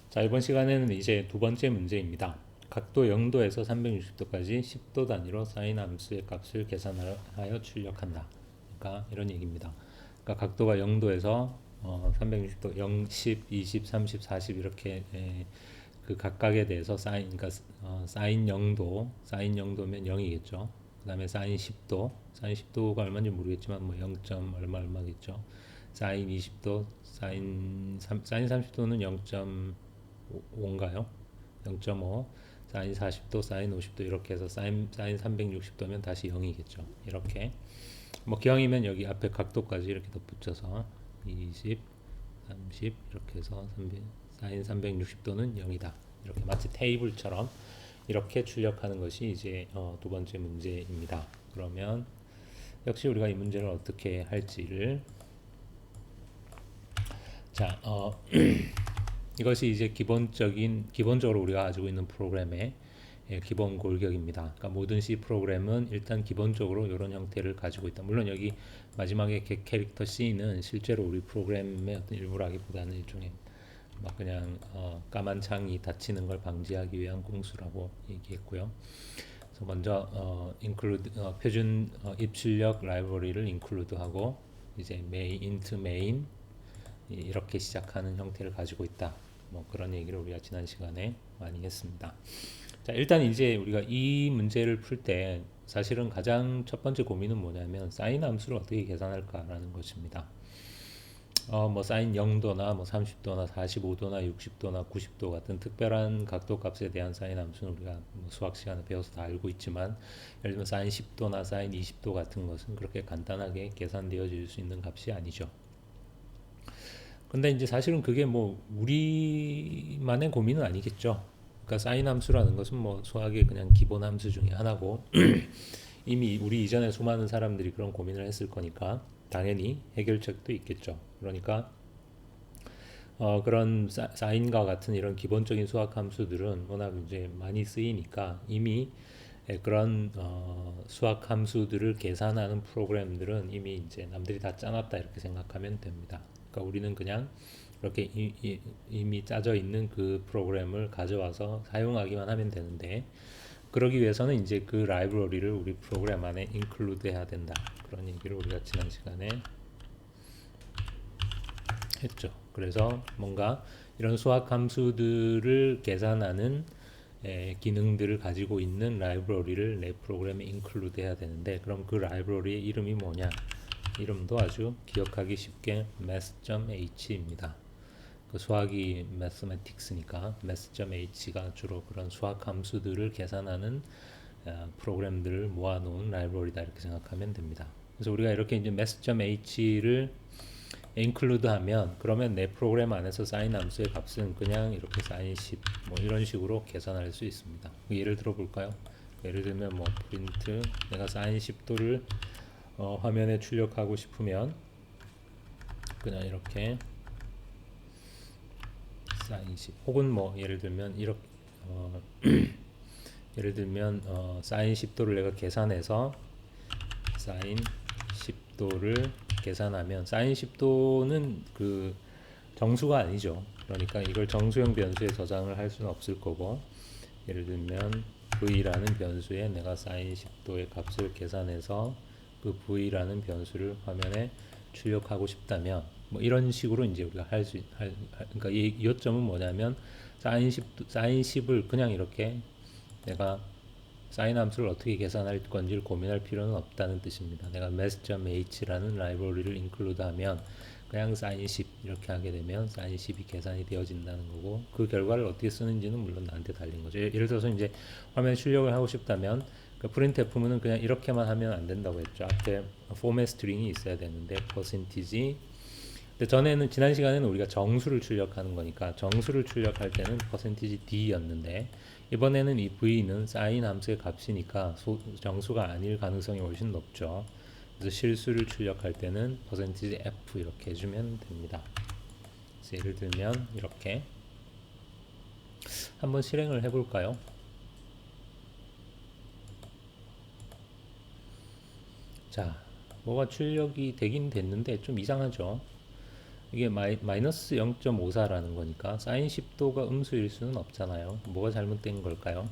자, 이번 시간에는 이제 두 번째 문제입니다. 각도 0도에서 360도까지 10도 단위로 사인 함수의 값을 계산하여 출력한다. 그러니까 이런 얘기입니다. 그러니까 각도가 0도에서 360도 0, 10, 20, 30, 40 이렇게 그 각각에 대해서 사인 0도, 사인 0도면 0이겠죠. 그다음에 사인 10도, 사인 10도가 얼마인지 모르겠지만 뭐 0. 얼마겠죠. 사인 20도, 사인 30도는 0.5인가요? 0.5, 사인 40도, 사인 50도 이렇게 해서 사인 360도면 다시 0이겠죠. 이렇게 뭐 기왕이면 여기 앞에 각도까지 이렇게 덧붙여서 20, 30 이렇게 해서 사인 360도는 0이다. 이렇게 마치 테이블처럼 이렇게 출력하는 것이 이제 두 번째 문제입니다. 그러면 역시 우리가 이 문제를 어떻게 할지를 자, 이것이 이제 기본적으로 우리가 가지고 있는 프로그램의 기본 골격입니다. 그러니까 모든 C 프로그램은 일단 기본적으로 이런 형태를 가지고 있다. 물론 여기 마지막에 캐릭터 C는 실제로 우리 프로그램의 어떤 일부라기보다는 일종의 막 그냥 까만 창이 닫히는 걸 방지하기 위한 공수라고 얘기했고요. 그래서 먼저 표준 입출력 라이브러리를 include하고 이제 into main 이렇게 시작하는 형태를 가지고 있다. 뭐 그런 얘기를 우리가 지난 시간에 많이 했습니다. 자, 일단 이제 우리가 이 문제를 풀 때 사실은 가장 첫 번째 고민은 뭐냐면 사인 함수를 어떻게 계산할까라는 것입니다. 뭐 사인 0도나 뭐 30도나 45도나 60도나 90도 같은 특별한 각도 값에 대한 사인 함수는 우리가 뭐 수학 시간에 배워서 다 알고 있지만 예를 들면 사인 10도나 사인 20도 같은 것은 그렇게 간단하게 계산되어질 수 있는 값이 아니죠. 근데 이제 사실은 그게 뭐 우리만의 고민은 아니겠죠. 그러니까 사인 함수라는 것은 뭐 수학의 그냥 기본 함수 중에 하나고 이미 우리 이전에 수많은 사람들이 그런 고민을 했을 거니까 당연히 해결책도 있겠죠. 그러니까 그런 사인과 같은 이런 기본적인 수학 함수들은 워낙 이제 많이 쓰이니까 이미 그런 수학 함수들을 계산하는 프로그램들은 이미 이제 남들이 다 짜놨다 이렇게 생각하면 됩니다. 그러니까 우리는 그냥 이렇게 이미 짜져 있는 그 프로그램을 가져와서 사용하기만 하면 되는데 그러기 위해서는 이제 그 라이브러리를 우리 프로그램 안에 include 해야 된다. 그런 얘기를 우리가 지난 시간에 했죠. 그래서 뭔가 이런 수학 함수들을 계산하는 기능들을 가지고 있는 라이브러리를 내 프로그램에 include 해야 되는데 그럼 그 라이브러리의 이름이 뭐냐? 이름도 아주 기억하기 쉽게 math.h입니다. 그 수학이 mathematics니까 math.h가 주로 그런 수학 함수들을 계산하는 프로그램들을 모아놓은 라이브러리다 이렇게 생각하면 됩니다. 그래서 우리가 이렇게 이제 math.h를 include 하면 그러면 내 프로그램 안에서 사인 함수의 값은 그냥 이렇게 사인 10 뭐 이런 식으로 계산할 수 있습니다. 예를 들어 볼까요? 예를 들면 뭐 프린트 내가 사인 10도를 화면에 출력하고 싶으면 그냥 이렇게 사인 10 혹은 뭐 예를 들면 이렇게 예를 들면 사인 10도를 내가 계산해서 사인 10도를 계산하면 사인 10도는 그 정수가 아니죠. 그러니까 이걸 정수형 변수에 저장을 할 수는 없을 거고 예를 들면 v라는 변수에 내가 사인 10도의 값을 계산해서 그 v라는 변수를 화면에 출력하고 싶다면 뭐 이런 식으로 이제 우리가 그러니까 이 요점은 뭐냐면 사인 10을 그냥 이렇게 내가 사인 함수를 어떻게 계산할 건지를 고민할 필요는 없다는 뜻입니다. 내가 math.h라는 라이브러리를 include하면 그냥 사인 10 이렇게 하게 되면 사인 10이 계산이 되어진다는 거고 그 결과를 어떻게 쓰는지는 물론 나한테 달린 거죠. 예를 들어서 이제 화면 출력을 하고 싶다면 그 printf는 그냥 이렇게만 하면 안 된다고 했죠. 앞에 포맷 스트링이 있어야 되는데 percentage 근데 전에는 지난 시간에는 우리가 정수를 출력하는 거니까 정수를 출력할 때는 percentage d였는데 이번에는 이 v는 사인 함수의 값이니까 정수가 아닐 가능성이 훨씬 높죠. 그래서 실수를 출력할 때는 percentage f 이렇게 해주면 됩니다. 예를 들면 이렇게 한번 실행을 해볼까요? 자, 뭐가 출력이 되긴 됐는데 좀 이상하죠. 이게 마이너스 0.54라는 거니까 사인 10도가 음수일 수는 없잖아요. 뭐가 잘못된 걸까요?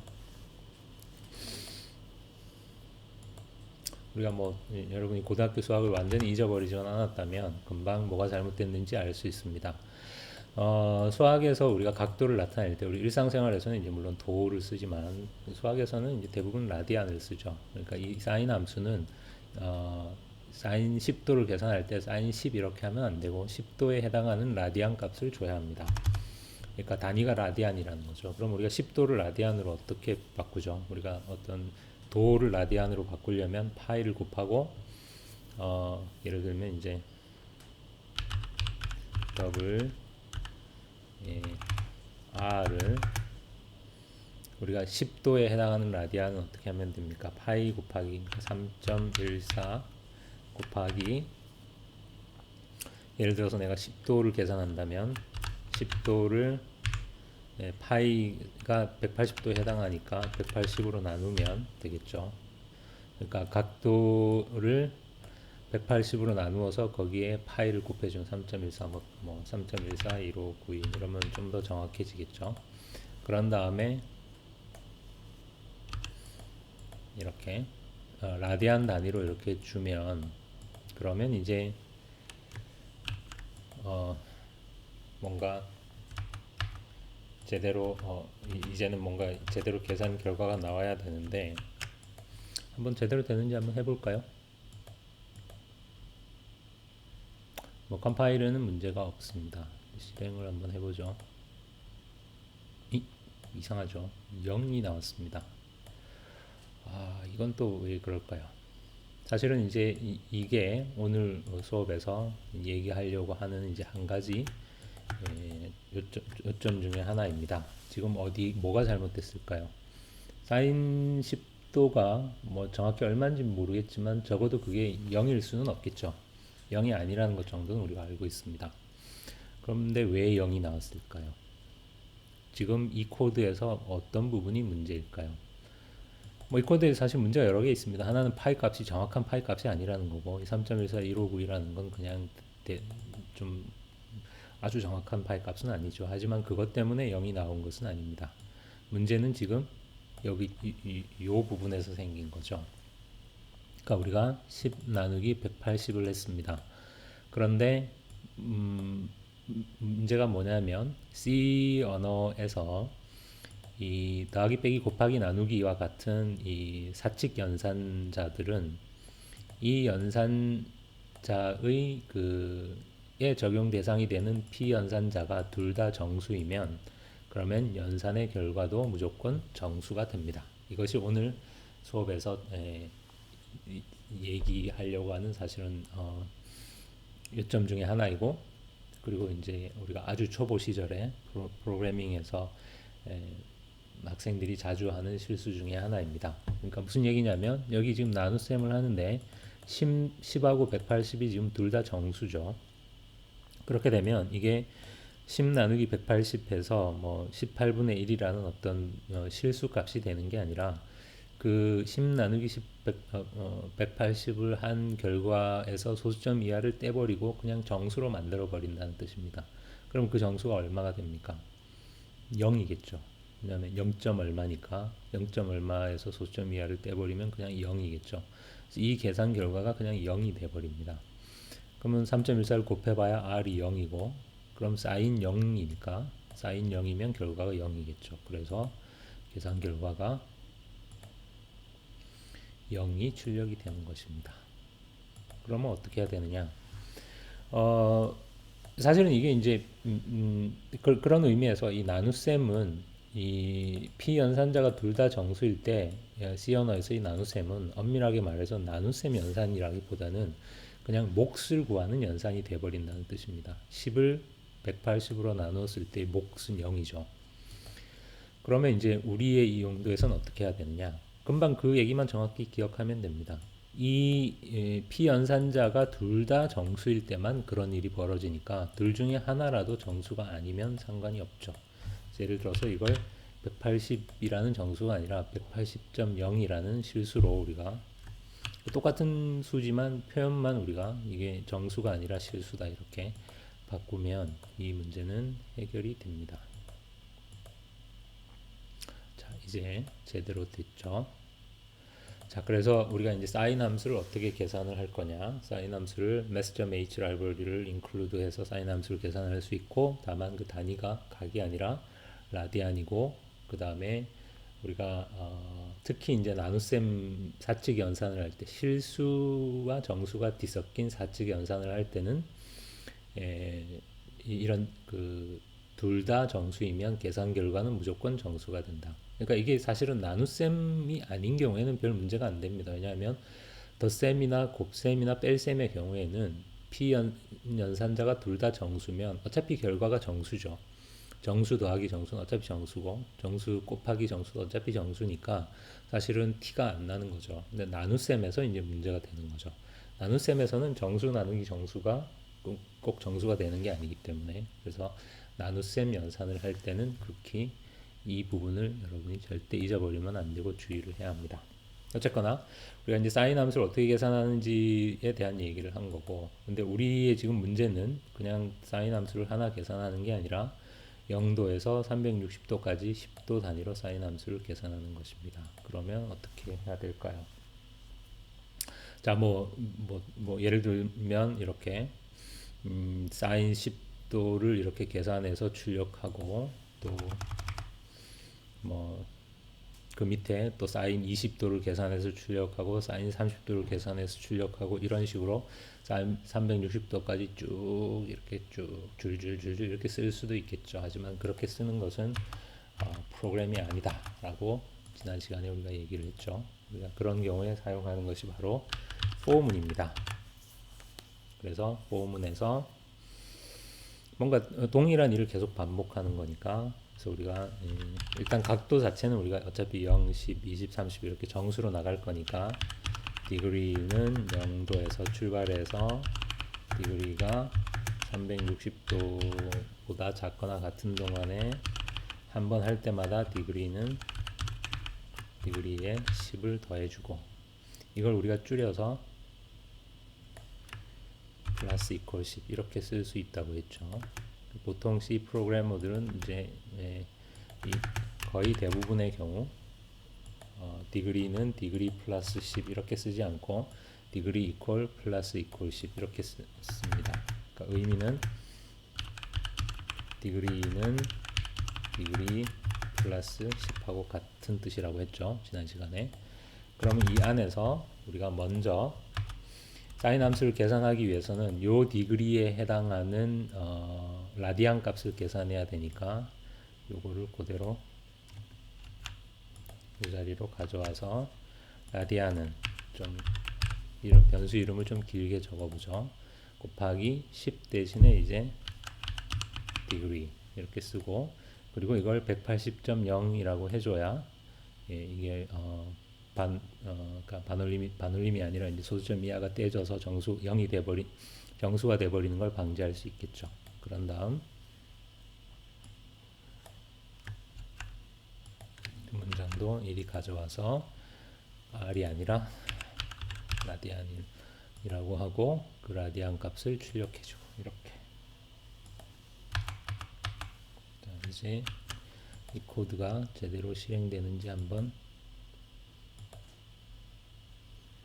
우리가 뭐 여러분이 고등학교 수학을 완전히 잊어버리지 않았다면 금방 뭐가 잘못됐는지 알 수 있습니다. 수학에서 우리가 각도를 나타낼 때 우리 일상생활에서는 이제 물론 도를 쓰지만 수학에서는 이제 대부분 라디안을 쓰죠. 그러니까 이 사인 함수는 사인 10도를 계산할 때 사인 10 이렇게 하면 안 되고 10도에 해당하는 라디안 값을 줘야 합니다. 그러니까 단위가 라디안이라는 거죠. 그럼 우리가 10도를 라디안으로 어떻게 바꾸죠? 우리가 어떤 도를 라디안으로 바꾸려면 파이를 곱하고 예를 들면 이제 더블 R을 우리가 10도에 해당하는 라디안은 어떻게 하면 됩니까? 파이 곱하기 3.14 곱하기 예를 들어서 내가 10도를 계산한다면 10도를 파이가 180도에 해당하니까 180으로 나누면 되겠죠. 그러니까 각도를 180으로 나누어서 거기에 파이를 곱해주면 3.14 뭐 3.14 1592 이러면 좀 더 정확해지겠죠. 그런 다음에 이렇게 라디안 단위로 이렇게 주면 그러면 이제 뭔가 제대로 이제는 뭔가 제대로 계산 결과가 나와야 되는데 한번 제대로 되는지 한번 해볼까요? 뭐 컴파일에는 문제가 없습니다. 실행을 한번 해보죠. 이상하죠. 0이 나왔습니다. 이건 또 왜 그럴까요? 사실은 이제 이게 오늘 수업에서 얘기하려고 하는 이제 한 가지 요점 중에 하나입니다. 지금 뭐가 잘못됐을까요? 사인 10도가 뭐 정확히 얼마인지 모르겠지만 적어도 그게 0일 수는 없겠죠. 0이 아니라는 것 정도는 우리가 알고 있습니다. 그런데 왜 0이 나왔을까요? 지금 이 코드에서 어떤 부분이 문제일까요? 뭐 이 코드에 사실 문제가 여러 개 있습니다. 하나는 파이 값이 정확한 파이 값이 아니라는 거고 3.141592라는 건 그냥 좀 아주 정확한 파이 값은 아니죠. 하지만 그것 때문에 0이 나온 것은 아닙니다. 문제는 지금 여기 이 부분에서 생긴 거죠. 그러니까 우리가 10 나누기 180을 했습니다. 그런데 문제가 뭐냐면 C 언어에서 이 더하기 빼기 곱하기 나누기와 같은 이 사칙 연산자들은 이 연산자의 에 적용 대상이 되는 피연산자가 둘 다 정수이면 그러면 연산의 결과도 무조건 정수가 됩니다. 이것이 오늘 수업에서 얘기하려고 하는 사실은 요점 중에 하나이고 그리고 이제 우리가 아주 초보 시절에 프로그래밍에서 학생들이 자주 하는 실수 중에 하나입니다. 그러니까 무슨 얘기냐면 여기 지금 나눗셈을 하는데 10하고 180이 지금 둘 다 정수죠. 그렇게 되면 이게 10 나누기 180해서 뭐 18분의 1이라는 어떤 실수 값이 되는 게 아니라 그 10 나누기 180을 한 결과에서 소수점 이하를 떼버리고 그냥 정수로 만들어 버린다는 뜻입니다. 그럼 그 정수가 얼마가 됩니까? 0이겠죠. 왜냐하면 0. 얼마니까 0. 얼마에서 소수점 이하를 떼버리면 그냥 0이겠죠. 이 계산 결과가 그냥 0이 돼버립니다. 그러면 3.14를 곱해봐야 R이 0이고 그럼 사인 0이니까 사인 0이면 결과가 0이겠죠. 그래서 계산 결과가 0이 출력이 되는 것입니다. 그러면 어떻게 해야 되느냐? 사실은 이게 이제 그런 의미에서 이 나눗셈은 이 P연산자가 둘 다 정수일 때 C 언어에서 이 나눗셈은 엄밀하게 말해서 나눗셈 연산이라기보다는 그냥 몫을 구하는 연산이 돼버린다는 뜻입니다. 10을 180으로 나누었을 때 몫은 0이죠. 그러면 이제 우리의 이 용도에서는 어떻게 해야 되느냐? 금방 그 얘기만 정확히 기억하면 됩니다. 이 피연산자가 둘 다 정수일 때만 그런 일이 벌어지니까 둘 중에 하나라도 정수가 아니면 상관이 없죠. 예를 들어서 이걸 180이라는 정수가 아니라 180.0이라는 실수로 우리가 똑같은 수지만 표현만 우리가 이게 정수가 아니라 실수다 이렇게 바꾸면 이 문제는 해결이 됩니다. 자, 이제 제대로 됐죠. 자, 그래서 우리가 이제 사인 함수를 어떻게 계산을 할 거냐? 사인 함수를 mass.h 라이브러리를 include해서 사인 함수를 계산할 수 있고, 다만 그 단위가 각이 아니라 라디안이고, 그 다음에 우리가 특히 이제 나눗셈 사칙 연산을 할 때 실수와 정수가 뒤섞인 사칙 연산을 할 때는 이런 그 둘 다 정수이면 계산 결과는 무조건 정수가 된다. 그러니까 이게 사실은 나눗셈이 아닌 경우에는 별 문제가 안 됩니다. 왜냐하면 덧셈이나 곱셈이나 뺄셈의 경우에는 연산자가 둘 다 정수면 어차피 결과가 정수죠. 정수 더하기 정수는 어차피 정수고 정수 곱하기 정수도 어차피 정수니까 사실은 티가 안 나는 거죠. 근데 나눗셈에서 이제 문제가 되는 거죠. 나눗셈에서는 정수 나누기 정수가 꼭 정수가 되는 게 아니기 때문에 그래서 나눗셈 연산을 할 때는 극히 이 부분을 여러분이 절대 잊어버리면 안 되고 주의를 해야 합니다. 어쨌거나 우리가 이제 사인 함수를 어떻게 계산하는지에 대한 얘기를 한 거고, 근데 우리의 지금 문제는 그냥 사인 함수를 하나 계산하는 게 아니라 0도에서 360도까지 10도 단위로 사인 함수를 계산하는 것입니다. 그러면 어떻게 해야 될까요? 자, 예를 들면 이렇게 사인 10도를 이렇게 계산해서 출력하고 또 그 밑에 또 사인 20도를 계산해서 출력하고 사인 30도를 계산해서 출력하고 이런 식으로 사인 360도까지 쭉 이렇게 쭉 줄줄줄줄 이렇게 쓸 수도 있겠죠. 하지만 그렇게 쓰는 것은 프로그램이 아니다 라고 지난 시간에 우리가 얘기를 했죠. 우리가 그런 경우에 사용하는 것이 바로 포문입니다. 그래서 포문에서 뭔가 동일한 일을 계속 반복하는 거니까 그래서 우리가 일단 각도 자체는 우리가 어차피 0, 10, 20, 30 이렇게 정수로 나갈 거니까 degree는 0도에서 출발해서 degree가 360도보다 작거나 같은 동안에 한 번 할 때마다 degree에 10을 더해주고 이걸 우리가 줄여서 플러스 이퀄 10 이렇게 쓸 수 있다고 했죠. 보통 C 프로그래머들은 이제 거의 대부분의 경우 degree는 degree 플러스 10 이렇게 쓰지 않고 degree equal 플러스 equal 10 이렇게 씁니다. 그러니까 의미는 degree는 degree 플러스 10하고 같은 뜻이라고 했죠. 지난 시간에. 그러면 이 안에서 우리가 먼저 사인 함수를 계산하기 위해서는 요 degree에 해당하는 라디안 값을 계산해야 되니까 요거를 그대로 이 자리로 가져와서 라디안은 좀 이런 변수 이름을 좀 길게 적어보죠. 곱하기 10 대신에 이제 degree 이렇게 쓰고 그리고 이걸 180.0이라고 해줘야 이게 그러니까 반올림이 아니라 이제 소수점 이하가 떼져서 정수가 돼버리는 걸 방지할 수 있겠죠. 그런 다음 문장도 이리 가져와서 R이 아니라 라디안이라고 하고 그 라디안 값을 출력해주고 이렇게. 자, 이제 이 코드가 제대로 실행되는지 한번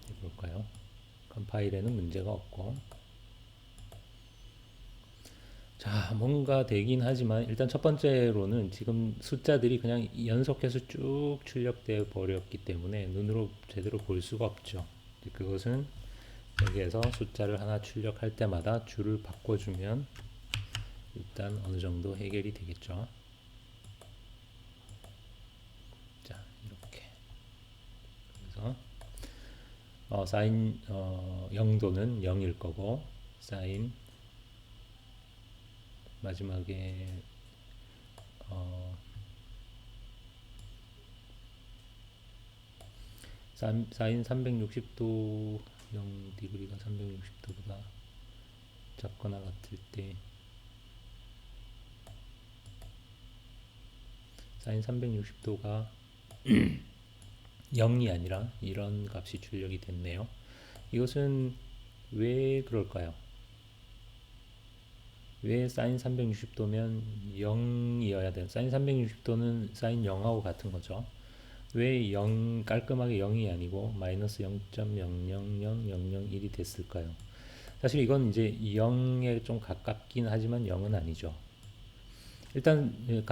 해볼까요? 컴파일에는 문제가 없고 자 뭔가 되긴 하지만 일단 첫 번째로는 지금 숫자들이 그냥 연속해서 쭉 출력되어 버렸기 때문에 눈으로 제대로 볼 수가 없죠. 그것은 여기에서 숫자를 하나 출력할 때마다 줄을 바꿔주면 일단 어느 정도 해결이 되겠죠. 자 이렇게 그래서 사인 0도는 0일 거고 사인 마지막에 사인 360도 0 디그리가 360도보다 작거나 같을 때 사인 360도가 0이 아니라 이런 값이 출력이 됐네요. 이것은 왜 그럴까요? 왜 사인 360도면 0이어야 돼요? 사인 360도는 사인 0하고 같은 거죠. 왜 0, 깔끔하게 0이 아니고 마이너스 0.000001이 됐을까요? 사실 이건 이제 0에 좀 가깝긴 하지만 0은 아니죠. 일단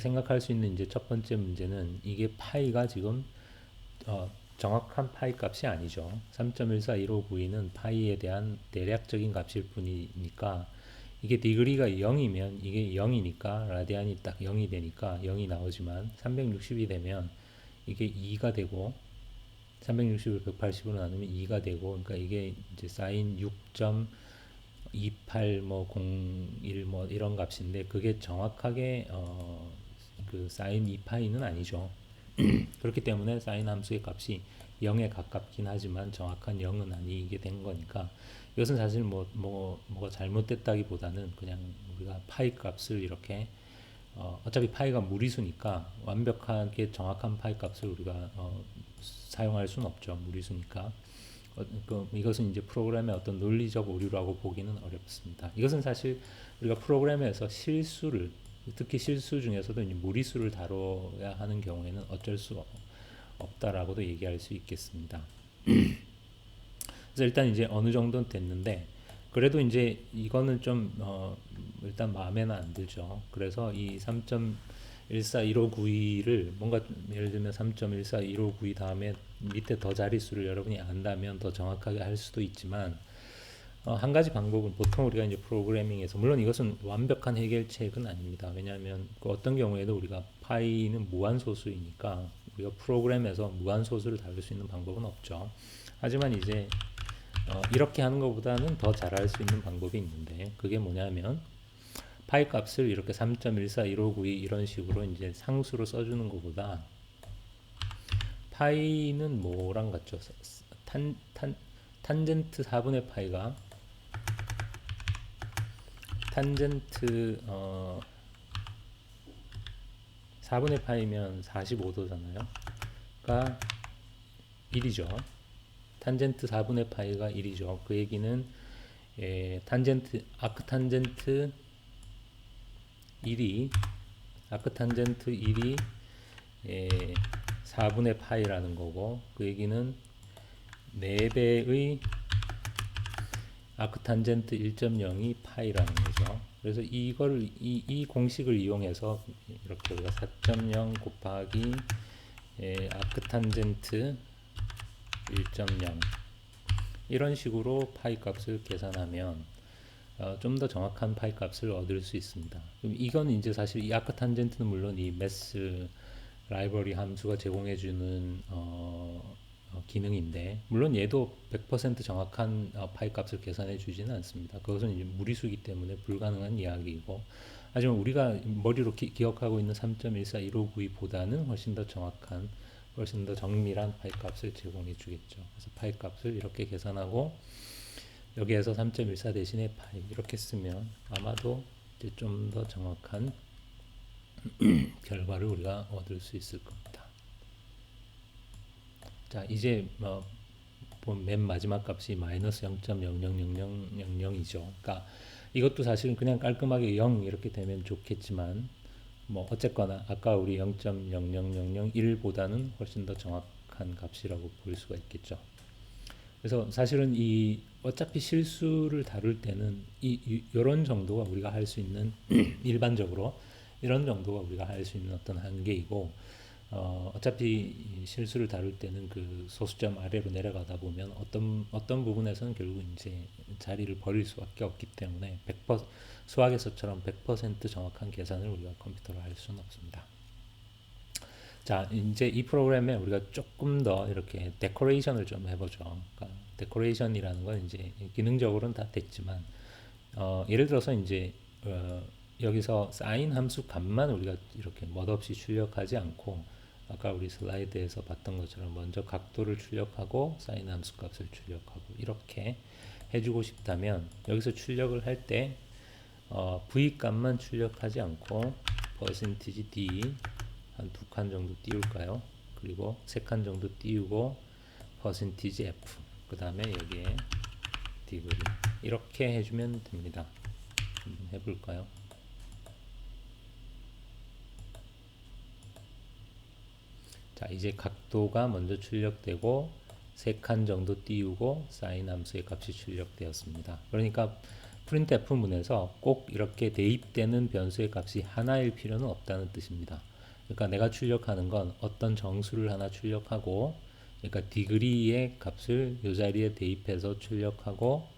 생각할 수 있는 이제 첫 번째 문제는 이게 파이가 지금 정확한 파이 값이 아니죠. 3.141592는 파이에 대한 대략적인 값일 뿐이니까 이게 디그리가 0이면 이게 0이니까 라디안이 딱 0이 되니까 0이 나오지만 360이 되면 이게 2가 되고 360을 180으로 나누면 2가 되고 그러니까 이게 이제 사인 6.28 뭐 01 뭐 이런 값인데 그게 정확하게 그 사인 2파이는 아니죠. 그렇기 때문에 사인 함수의 값이 0에 가깝긴 하지만 정확한 0은 아니게 된 거니까 이것은 사실 뭐가 잘못됐다기보다는 그냥 우리가 파이 값을 이렇게 어차피 파이가 무리수니까 완벽하게 정확한 파이 값을 우리가 사용할 수는 없죠. 무리수니까. 이것은 이제 프로그램의 어떤 논리적 오류라고 보기는 어렵습니다. 이것은 사실 우리가 프로그램에서 실수를 특히 실수 중에서도 이제 무리수를 다뤄야 하는 경우에는 어쩔 수 없다라고도 얘기할 수 있겠습니다. 그래서 일단 이제 어느 정도는 됐는데 그래도 이제 이거는 좀 일단 마음에는 안 들죠. 그래서 이 3.141592를 뭔가 예를 들면 3.141592 다음에 밑에 더 자릿수를 여러분이 안다면 더 정확하게 할 수도 있지만 한 가지 방법은 보통 우리가 이제 프로그래밍에서 물론 이것은 완벽한 해결책은 아닙니다. 왜냐하면 그 어떤 경우에도 우리가 파이는 무한소수이니까 우리가 프로그램에서 무한소수를 다룰 수 있는 방법은 없죠. 하지만 이제 이렇게 하는 것보다는 더 잘할 수 있는 방법이 있는데 그게 뭐냐면 파이 값을 이렇게 3.141592 이런 식으로 이제 상수로 써주는 것보다 파이는 뭐랑 같죠? 탄젠트 4분의 파이가 탄젠트 4분의 파이면 45도잖아요. 그러니까 1이죠. 탄젠트 4분의 파이가 1이죠. 그 얘기는 아크탄젠트 1이 아크탄젠트 1이 4분의 파이라는 거고 그 얘기는 4배의 아크탄젠트 1.0이 파이라는 거죠. 그래서 이 공식을 이용해서 이렇게 우리가 4.0 곱하기 아크탄젠트 1.0 이런 식으로 파이 값을 계산하면 좀 더 정확한 파이 값을 얻을 수 있습니다. 이건 이제 사실 이 아크탄젠트는 물론 이 매스 라이브러리 함수가 제공해주는 기능인데 물론 얘도 100% 정확한 파이 값을 계산해 주지는 않습니다. 그것은 이제 무리수이기 때문에 불가능한 이야기이고 하지만 우리가 머리로 기억하고 있는 3.141592보다는 훨씬 더 정확한 훨씬 더 정밀한 파이 값을 제공해 주겠죠. 그래서 파이 값을 이렇게 계산하고 여기에서 3.14 대신에 파이 이렇게 쓰면 아마도 이제 좀 더 정확한 결과를 우리가 얻을 수 있을 겁니다. 자 이제 맨 마지막 값이 마이너스 0.000000이죠. 그러니까 이것도 사실은 그냥 깔끔하게 0 이렇게 되면 좋겠지만 뭐 어쨌거나 아까 우리 0.00001보다는 훨씬 더 정확한 값이라고 볼 수가 있겠죠. 그래서 사실은 이 어차피 실수를 다룰 때는 이런 정도가 우리가 할 수 있는 일반적으로 이런 정도가 우리가 할 수 있는 어떤 한계이고 어차피 실수를 다룰 때는 그 소수점 아래로 내려가다 보면 어떤 부분에서는 결국 이제 자리를 버릴 수밖에 없기 때문에 100% 수학에서처럼 100% 정확한 계산을 우리가 컴퓨터로 할 수는 없습니다. 자, 이제 이 프로그램에 우리가 조금 더 이렇게 데코레이션을 좀 해보죠. 그러니까 데코레이션이라는 건 이제 기능적으로는 다 됐지만, 예를 들어서 이제 여기서 사인 함수 값만 우리가 이렇게 멋없이 출력하지 않고, 아까 우리 슬라이드에서 봤던 것처럼 먼저 각도를 출력하고 사인 함수 값을 출력하고 이렇게 해주고 싶다면 여기서 출력을 할 때 v 값만 출력하지 않고 percentage d 한 2칸 정도 띄울까요? 그리고 3칸 정도 띄우고 percentage f 그 다음에 여기에 디그리 이렇게 해주면 됩니다. 한번 해볼까요? 자, 이제 각도가 먼저 출력되고 3칸 정도 띄우고 사인 함수의 값이 출력되었습니다. 그러니까 printf 문에서 꼭 이렇게 대입되는 변수의 값이 하나일 필요는 없다는 뜻입니다. 그러니까 내가 출력하는 건 어떤 정수를 하나 출력하고, 그러니까 degree의 값을 이 자리에 대입해서 출력하고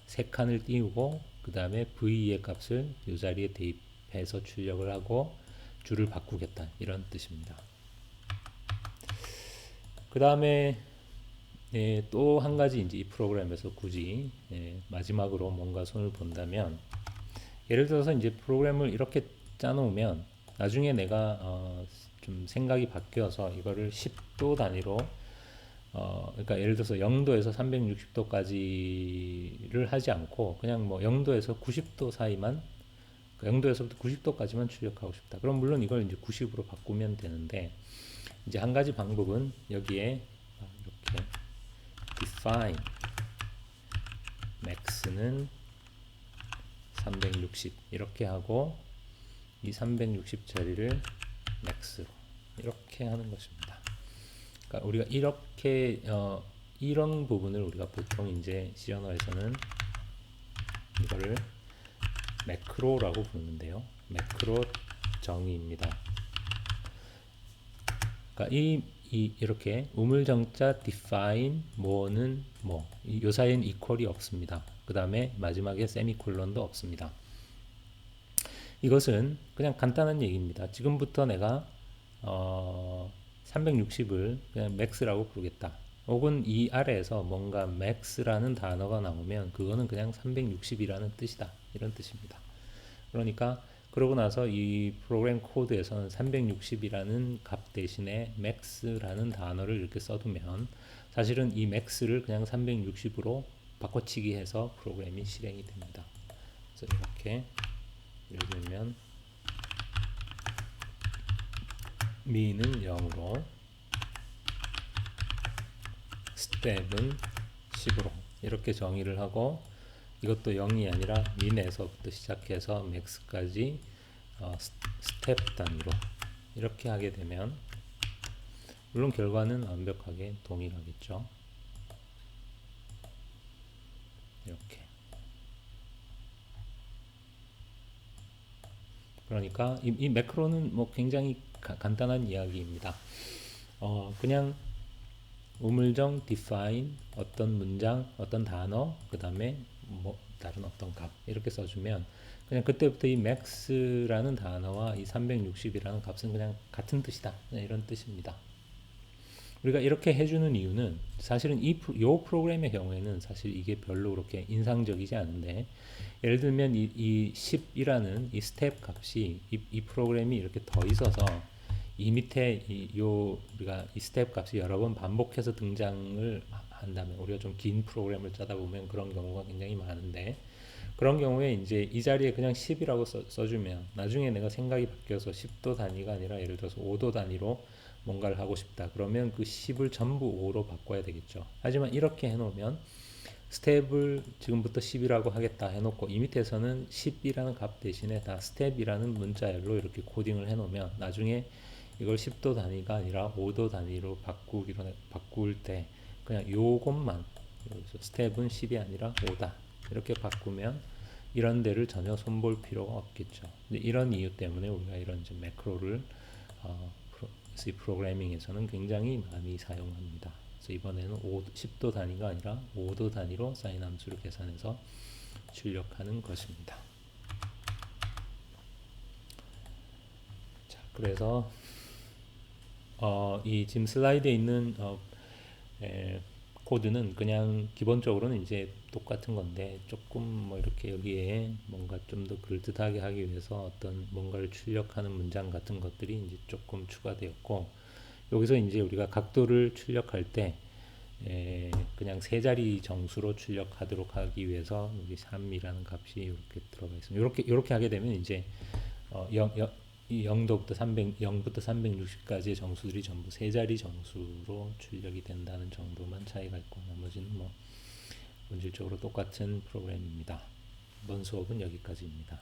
3칸을 띄우고 그 다음에 v의 값을 이 자리에 대입해서 출력을 하고 줄을 바꾸겠다, 이런 뜻입니다. 그 다음에 또 한 가지 이제 이 프로그램에서 굳이 마지막으로 뭔가 손을 본다면, 예를 들어서 이제 프로그램을 이렇게 짜놓으면 나중에 내가 좀 생각이 바뀌어서 이거를 10도 단위로 그러니까 예를 들어서 0도에서 360도까지를 하지 않고 그냥 뭐 0도에서 90도 사이만, 0도에서부터 90도까지만 출력하고 싶다. 그럼 물론 이걸 이제 90으로 바꾸면 되는데, 이제 한 가지 방법은 여기에 이렇게 define max는 360 이렇게 하고 이 360짜리를 max로 이렇게 하는 것입니다. 그러니까 우리가 이렇게 이런 부분을 우리가 보통 이제 C 언어에서는 이거를 매크로라고 부르는데요. 매크로 정의입니다. 그러니까 이렇게 우물정자 define 뭐는 뭐, 요 사이엔 equal이 없습니다. 그 다음에 마지막에 세미콜론도 없습니다. 이것은 그냥 간단한 얘기입니다. 지금부터 내가 360을 그냥 max라고 부르겠다. 혹은 이 아래에서 뭔가 max라는 단어가 나오면 그거는 그냥 360이라는 뜻이다, 이런 뜻입니다. 그러니까 그러고 나서 이 프로그램 코드에서는 360이라는 값 대신에 max라는 단어를 이렇게 써두면 사실은 이 max를 그냥 360으로 바꿔치기 해서 프로그램이 실행이 됩니다. 그래서 이렇게 예를 들면 me는 0으로 step은 10으로 이렇게 정의를 하고, 이것도 0이 아니라 min에서부터 시작해서 max까지 스텝 단위로 이렇게 하게 되면 물론 결과는 완벽하게 동일하겠죠. 이렇게. 그러니까 이 매크로는 뭐 굉장히 간단한 이야기입니다. 그냥 우물정 define 어떤 문장, 어떤 단어, 그 다음에 뭐 다른 어떤 값 이렇게 써주면 그냥 그때부터 이 max라는 단어와 이 360이라는 값은 그냥 같은 뜻이다, 이런 뜻입니다. 우리가 이렇게 해주는 이유는 사실은 요 프로그램의 경우에는 사실 이게 별로 그렇게 인상적이지 않은데, 예를 들면 이 10이라는 이 스텝 값이 이 프로그램이 이렇게 더 있어서 이 밑에 우리가 이 스텝 값이 여러 번 반복해서 등장을 한다면, 우리가 좀 긴 프로그램을 짜다 보면 그런 경우가 굉장히 많은데, 그런 경우에 이제 이 자리에 그냥 10이라고 써주면 나중에 내가 생각이 바뀌어서 10도 단위가 아니라 예를 들어서 5도 단위로 뭔가를 하고 싶다. 그러면 그 10을 전부 5로 바꿔야 되겠죠. 하지만 이렇게 해놓으면 스텝을 지금부터 10이라고 하겠다 해놓고 이 밑에서는 10이라는 값 대신에 다 스텝이라는 문자열로 이렇게 코딩을 해놓으면 나중에 이걸 10도 단위가 아니라 5도 단위로 바꿀 때 그냥 요것만, 스텝은 10이 아니라 5다 이렇게 바꾸면 이런 데를 전혀 손볼 필요가 없겠죠. 이런 이유 때문에 우리가 이런 매크로를 C 프로그래밍에서는 굉장히 많이 사용합니다. 그래서 이번에는 10도 단위가 아니라 5도 단위로 사인 함수를 계산해서 출력하는 것입니다. 자, 그래서 이 지금 슬라이드에 있는 코드는 그냥 기본적으로는 이제 똑같은 건데, 조금 뭐 이렇게 여기에 뭔가 좀 더 그럴듯하게 하기 위해서 어떤 뭔가를 출력하는 문장 같은 것들이 이제 조금 추가되었고, 여기서 이제 우리가 각도를 출력할 때 그냥 세 자리 정수로 출력하도록 하기 위해서 여기 3이라는 값이 이렇게 들어가 있습니다. 이렇게 하게 되면 이제 0도부터 360까지의 정수들이 전부 세 자리 정수로 출력이 된다는 정도만 차이가 있고 나머지는 뭐 본질적으로 똑같은 프로그램입니다. 이번 수업은 여기까지입니다.